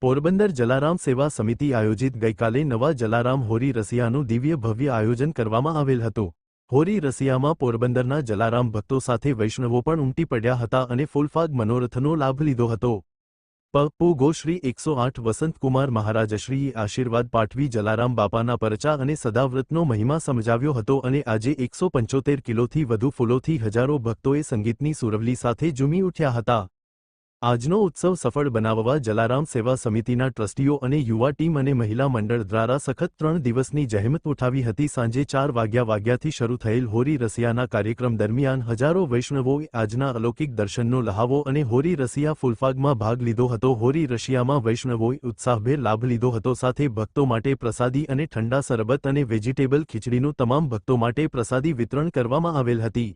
પોરબંદર જલારામ સેવા સમિતિ આયોજિત ગઈકાલે નવા જલારામ હોરી રસિયાનું દિવ્ય ભવ્ય આયોજન કરવામાં આવેલ હતું। હોરી રસિયામાં પોરબંદરના જલારામ ભક્તો સાથે વૈષ્ણવો પણ ઉમટી પડ્યા હતા અને ફૂલફાગ મનોરથનો લાભ લીધો હતો। પુ ગો શ્રી 108 વસંતકુમાર મહારાજશ્રીએ આશીર્વાદ પાઠવી જલારામ બાપાના પરચા અને સદાવ્રતનો મહિમા સમજાવ્યો હતો અને આજે 175 કિલોથી વધુ ફૂલોથી હજારો ભક્તોએ સંગીતની સુરવલી સાથે ઝૂમી ઉઠ્યા હતા। આજનો ઉત્સવ સફળ બનાવવા જલારામ સેવા સમિતિના ટ્રસ્ટીઓ અને યુવા ટીમ અને મહિલા મંડળ દ્વારા સખત 3 દિવસની જહેમત ઉઠાવી હતી। સાંજે 4 વાગ્યાથી શરૂ થયેલ હોરી રસિયાના કાર્યક્રમ દરમિયાન હજારો વૈષ્ણવોએ આજના અલૌકિક દર્શનનો લહાવો અને હોરી રસિયા ફૂલફાગમાં ભાગ લીધો હતો। હોરી રસિયામાં વૈષ્ણવોએ ઉત્સાહભેર લાભ લીધો હતો, સાથે ભક્તો માટે પ્રસાદી અને ઠંડા શરબત અને વેજીટેબલ ખીચડીનું તમામ ભક્તો માટે પ્રસાદી વિતરણ કરવામાં આવેલ હતી।